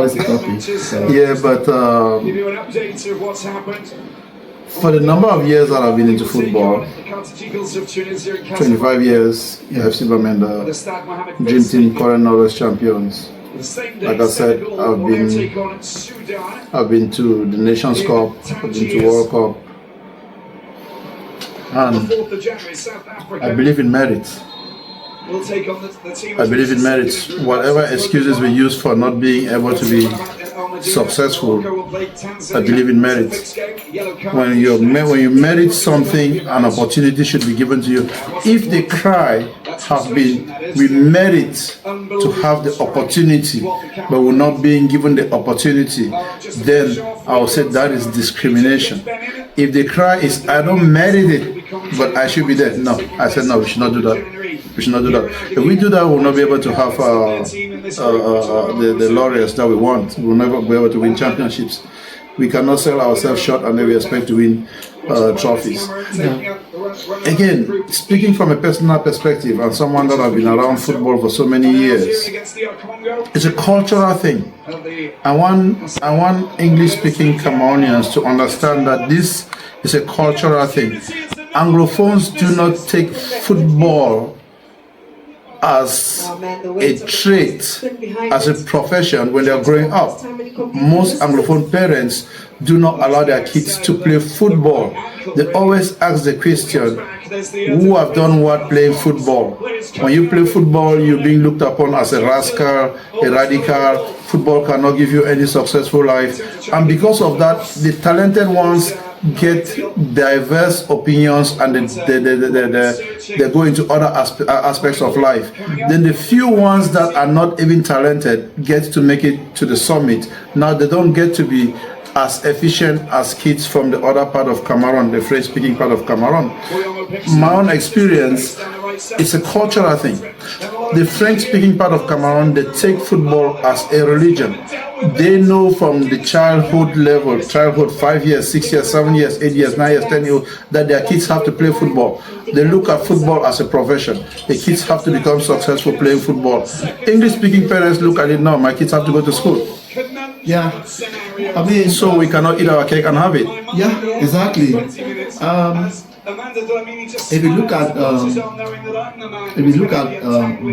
always a topic. So. Yeah, but for the number of years that I've been into football, 25 years, FC Bamenda, Dream Team, current Norwest champions. Like I said, I've been to the Nations Cup, I've been to World Cup, and I believe in merit. I believe in merit. Whatever excuses we use for not being able to be successful, I believe in merit. When you merit something, an opportunity should be given to you. If the cry has been, we merit to have the opportunity, but we're not being given the opportunity, then I will say that is discrimination. If the cry is, I don't merit it, but I should be there. No, I said no, we should not do that. We should not do that. If we do that, we'll not be able to have the laureates that we want. We'll never be able to win championships. We cannot sell ourselves short and then we expect to win trophies. Yeah. Again, speaking from a personal perspective and someone that has been around football for so many years, it's a cultural thing. I want English-speaking Cameroonians to understand that this is a cultural thing. Anglophones do not take football as a trait, as a profession when they are growing up. Most Anglophone parents do not allow their kids to play football. They always ask the question, who have done what playing football? When you play football, you're being looked upon as a rascal, a radical. Football cannot give you any successful life. And because of that, the talented ones get diverse opinions and they go into other aspects of life. Then the few ones that are not even talented get to make it to the summit. Now they don't get to be as efficient as kids from the other part of Cameroon, the French-speaking part of Cameroon. My own experience, it's a cultural thing. The French-speaking part of Cameroon, they take football as a religion. They know from the childhood level, 5 years, 6 years, 7 years, 8 years, 9 years, 10 years, that their kids have to play football. They look at football as a profession. The kids have to become successful playing football. English-speaking parents look at it now, my kids have to go to school. Yeah, I mean, so we cannot eat our cake and have it. Yeah, exactly. If you look at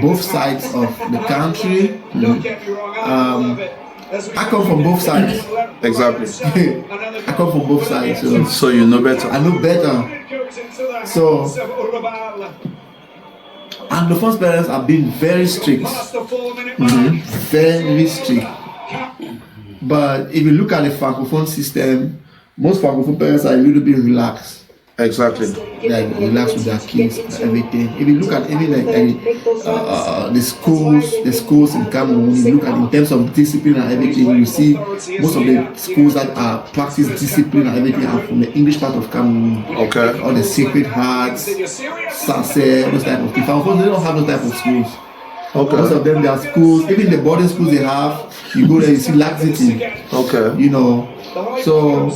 both sides of the country, I come from both sides. Exactly. I come from both sides. So you know better. I know better. So, Anglophone parents have been very strict. Very strict. But if you look at the Francophone system, most Francophone parents are a little bit relaxed. Exactly. Like relaxed with their kids and everything. If you look at even the schools in Cameroon, if you look at in terms of discipline and everything, you see most of the schools that are practice discipline and everything are from the English part of Cameroon. Okay. All the Sacred Hearts, Sase, those type of things. They don't have those type of schools. Okay. Most of them, their schools, even the boarding schools they have, you go there, you see laxity. Okay. You know, so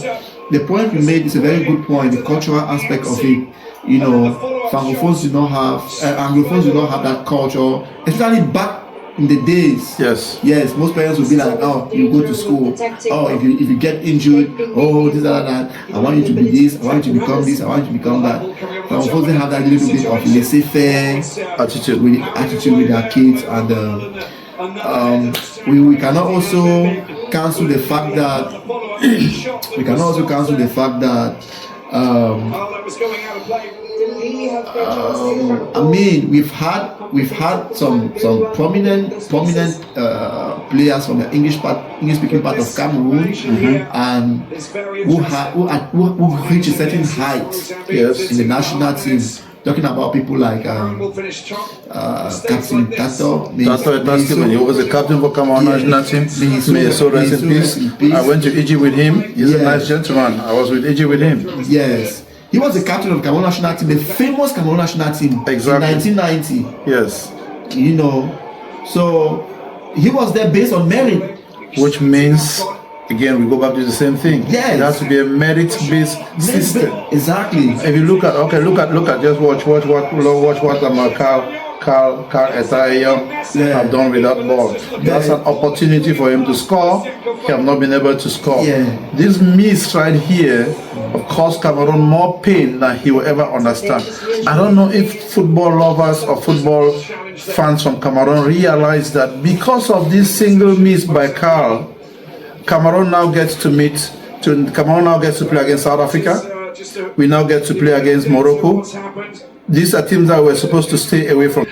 the point you made is a very good point. The cultural aspect of it, you know, Francophones do not have, Anglophones do not have that culture, especially back in the days. Yes. Yes, most parents would be like, oh, you go to school. Oh, if you get injured, oh, this, that. I want you to be this, I want you to become this, I want you to become that. Francophones, they have that little bit of laissez-faire attitude with their kids, and we cannot also cancel the fact that I mean, we've had some prominent players from the English speaking part of Cameroon, and who reach a certain height in the national team. Talking about people like Captain Tato. He was the captain for Cameroon national team. May so rest in peace. I went to Egypt with him. He's a nice gentleman. I was with Egypt with him. Yes. He was the captain of Cameroon national team, the famous Cameroon national team in 1990. Yes. You know, so he was there based on merit. Which means, again, we go back to the same thing. Yes. It has to be a merit-based system. Exactly. If you look at, just watch what Carl Etayam have done with that ball. That's an opportunity for him to score. He have not been able to score. This miss right here caused Cameroon more pain than he will ever understand. I don't know if football lovers or football fans from Cameroon realize that because of this single miss by Carl, Cameroon now gets to play against South Africa. We now get to play against Morocco. These are teams that we're supposed to stay away from.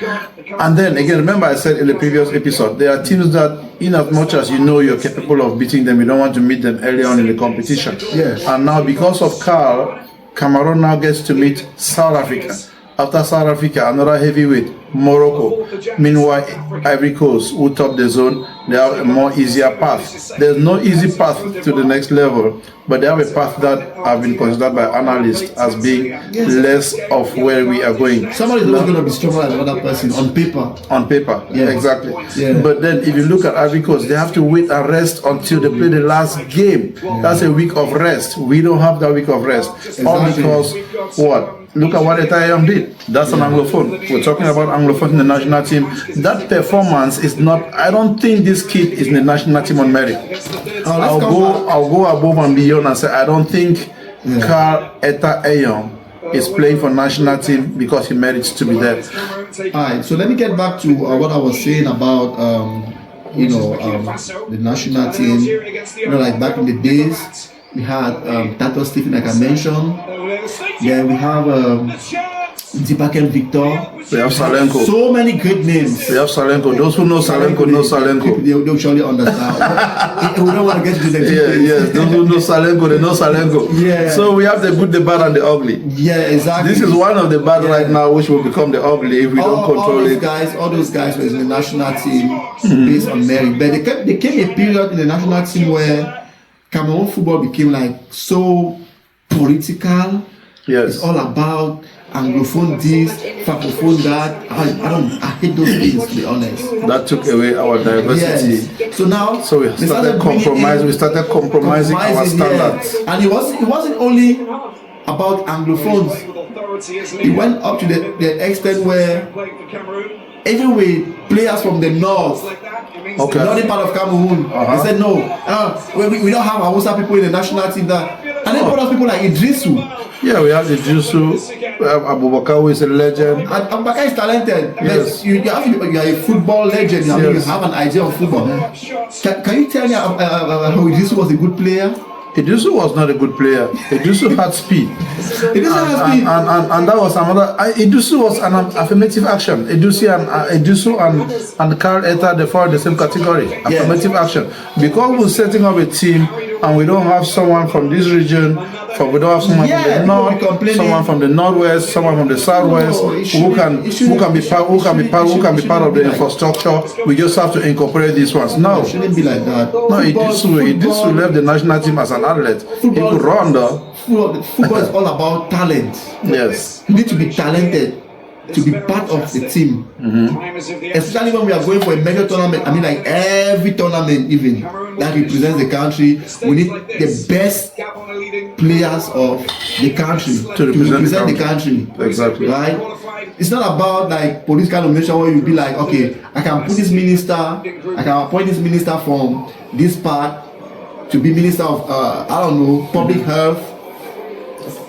And then again, remember I said in the previous episode, there are teams that, in as much as you know you're capable of beating them, you don't want to meet them early on in the competition. Yes. And now because of Carl, Cameroon now gets to meet South Africa. After South Africa, another heavyweight, Morocco. Meanwhile, Ivory Coast, who top the zone, they have a more easier path. There's no easy path to the next level, but they have a path that have been considered by analysts as being less of where we are going. Somebody is not going to be stronger than another person on paper. On paper, exactly. Yeah. But then if you look at Ivory Coast, they have to wait and rest until they play the last game. That's a week of rest. We don't have that week of rest. Exactly. All because what? Look at what Etayam did. That's an Anglophone. We're talking about Anglophone in the national team. That performance is not. I don't think this kid is in the national team on merit. I'll go above and beyond and say I don't think Carl Etayam is playing for national team because he merits to be there. Alright, so let me get back to what I was saying about the national team. Like back in the days, we had Tato Stephen, like I mentioned. Then we have Zipakem Victor. We have Salenko. So many great names. We have Salenko. Those who know Salenko know Salenko. They'll surely understand. We don't want to get to the details. Yes. Those who know Salenko, they know Salenko. Yeah. So we have the good, the bad, and the ugly. Yeah, exactly. This is one of the bad right now, which will become the ugly if we don't control it. All those guys were in the national team based on merit. But there came a period in the national team where Cameroon football became like so political. Yes. It's all about Anglophone this, Francophone that. I hate those things, to be honest. That took away our diversity. Yes. So now we started compromising our standards. And it wasn't only about Anglophones. It went up to the extent where even with players from the north, the northern part of Cameroon, they said no, we don't have Hausa people in the national team. And then put us people like Idrisu. Yeah, we have Idrisu, we have Abubakar, who is a legend. And Abubakar is talented. Yes. You are a football legend. I mean, you have an idea of football. Can you tell me how Idrisu was a good player? Idrisu was not a good player. Idrisu had speed. And that was another. Idrisu was an affirmative action. Idrisu and Carl Eta, they fall in the same category. Affirmative action. Because we're setting up a team and we don't have someone from this region, we don't have someone from the north, someone from the northwest, someone from the southwest who can be part of the infrastructure. We just have to incorporate these ones. No, it shouldn't be like that. No, Idrisu left the national team as an athlete. He could run though. Football is all about talent. Yes. You need to be talented to be part of the team. Especially when we are going for a major tournament. I mean, like every tournament even that represents the country, we need the best players of the country to represent the country. Exactly. Right? It's not about like political nomination where you be like, okay, I can put this minister, I can appoint this minister from this part to be minister of public health.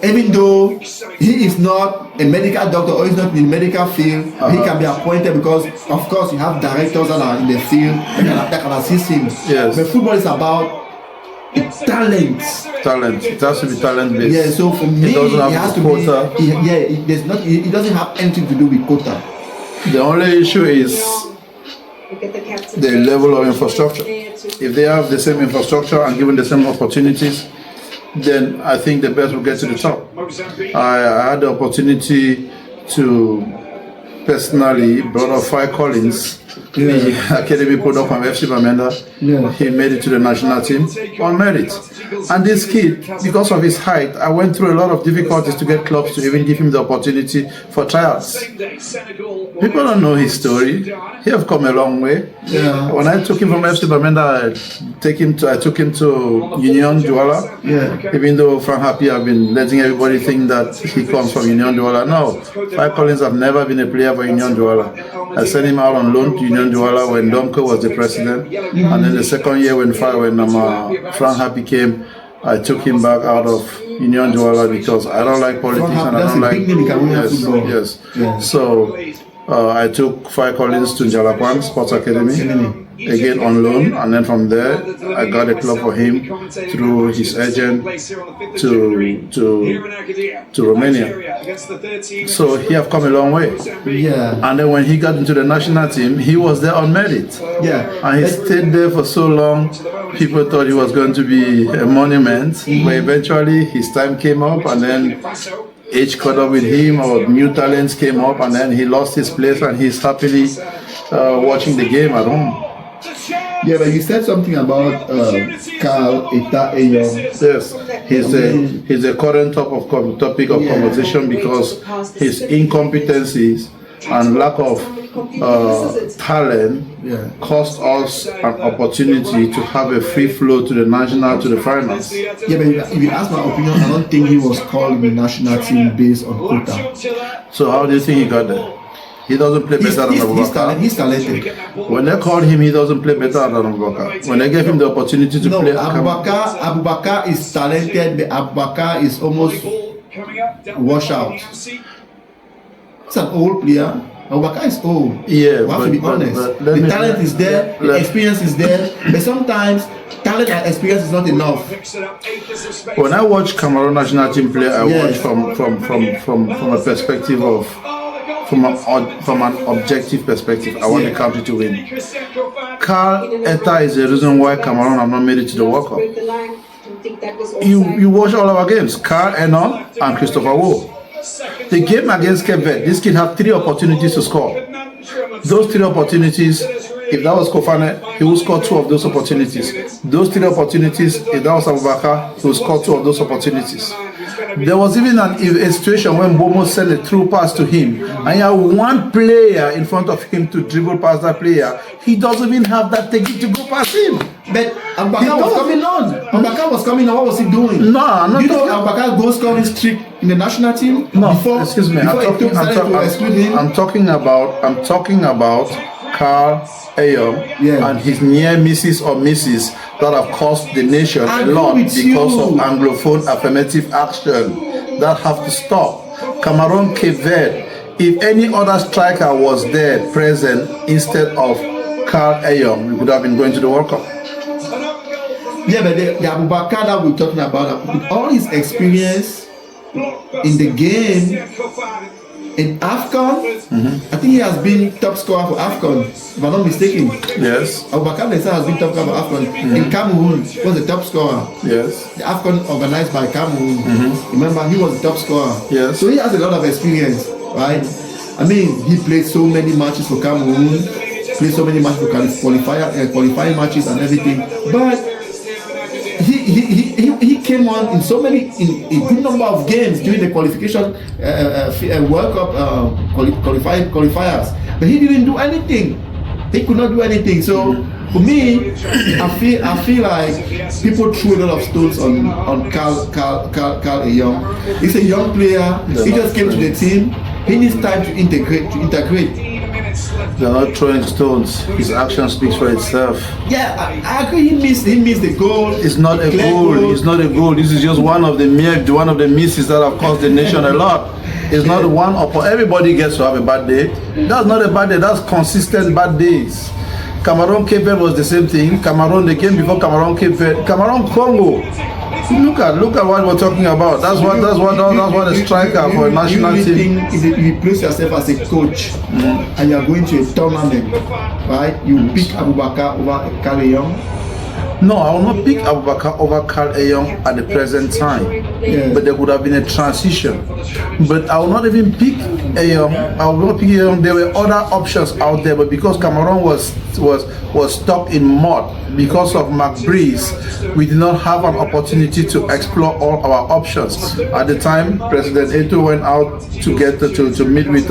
Even though he is not a medical doctor or he's not in the medical field, he can be appointed because, of course, you have directors that are in the field that can assist him. Yes. But football is about talent. Talent. It has to be talent based. Yeah. So for me, it has to quota. It doesn't have anything to do with quota. The only issue is the level of infrastructure. If they have the same infrastructure and given the same opportunities, then I think the best will get to the top. I had the opportunity to personally, Brother Fire Collins, the academy product from FC Bamenda. Yeah. He made it to the national team on merit. And this kid, because of his height, I went through a lot of difficulties to get clubs to even give him the opportunity for tryouts. People don't know his story. He have come a long way. Yeah. When I took him from FC Bamenda, I took him to Union Douala. Yeah. Even though Frank Happy have been letting everybody think that he comes from Union Douala. No, Five Collins have never been a player for Union Douala. I sent him out on loan to Union Douala when Domko was the president. And then the second year when Frank Happy came, I took him back out of Union Douala because I don't like politics and I don't like. Yes. So I took Five Collins to Jalakwan Sports Academy. Again on loan, and then from there I got a club for him through his agent to Romania. So he have come a long way. Yeah. And then when he got into the national team, he was there on merit. Yeah. And he stayed there for so long. People thought he was going to be a monument, but eventually his time came up, and then age caught up with him, or new talents came up, and then he lost his place, and he's happily watching the game at home. Yeah, but you said something about Carl Eyong. Yes, he's a current topic of conversation because his incompetencies and lack of talent cost us an opportunity to have a free flow to the national, to the finals. Yeah, but if you ask my opinion, I don't think he was called in the national team based on quota. So how do you think he got there? He doesn't play better than Abubakar. He's talented. When they called him, he doesn't play better than Abubakar. When they gave him the opportunity to play, Abubakar is talented, but Abubakar is almost washed out. He's an old player. Abubakar is old. Yeah, we have to be honest. The talent is there, the experience is there, but sometimes talent and experience is not enough. When I watch Cameroon national team play, I watch from a perspective of. From an objective perspective, I want the country to win. Carl Etta is the reason why Cameroon have not made it to the World Cup. You watch all our games, Carl Etta and Christopher Wu. The game against Cape Verde, this kid had 3 opportunities to score. Those 3 opportunities, if that was Kofane, he would score 2 of those opportunities. Those 3 opportunities, if that was Abubakar, he would score 2 of those opportunities. There was even a situation when Bomo sent a through pass to him, and he had one player in front of him to dribble past that player. He doesn't even have that technique to go past him. But Abubakar was coming on. Abubakar was coming on. What was he doing? No, I'm not. You know Abubakar's goal scoring streak in the national team? No, excuse me. I'm talking about Carl Eyong and his near misses or misses that have cost the nation a lot because of Anglophone affirmative action that have to stop. Cameroon, Cape Verde, if any other striker was there present instead of Carl Eyong, we would have been going to the World Cup. Yeah, but the Abubakar that we're talking about, with all his experience in the game, in AFCON, I think he has been top scorer for AFCON, if I'm not mistaken. Yes. Abubakar has been top scorer for AFCON. In Cameroon, he was the top scorer. Yes. The AFCON organized by Cameroon. Remember, he was the top scorer. Yes. So he has a lot of experience, right? I mean, he played so many matches for Cameroon, played so many matches for qualifying matches and everything. But he came on in a good number of games during the qualification World Cup qualifiers, but he didn't do anything. He could not do anything. So for me, I feel like people threw a lot of stones on Carl Eyong. He's a young player. He just came to the team. He needs time to integrate. They're not throwing stones. His action speaks for itself. Yeah, I agree. He missed the goal. It's not a goal. It's not a goal. This is just one of the misses that have cost the nation a lot. It's not one up. Everybody gets to have a bad day. That's not a bad day. That's consistent bad days. Cameroon Cape Verde was the same thing. Cameroon, the game before Cameroon Cape Verde. Cameroon Congo. Look at what we're talking about. That's what a striker for a national team. If you place yourself as a coach and you're going to a tournament, right? You pick Abubakar over Carl Eyong. No, I will not pick Abubakar over Carl Eyong at the present time. Yeah. But there would have been a transition. But I will not even pick Eyong. I will not pick Eyong. There were other options out there, but because Cameroon was stuck in mud because of McBreeze, we did not have an opportunity to explore all our options. At the time, President Eto'o went out to get to meet with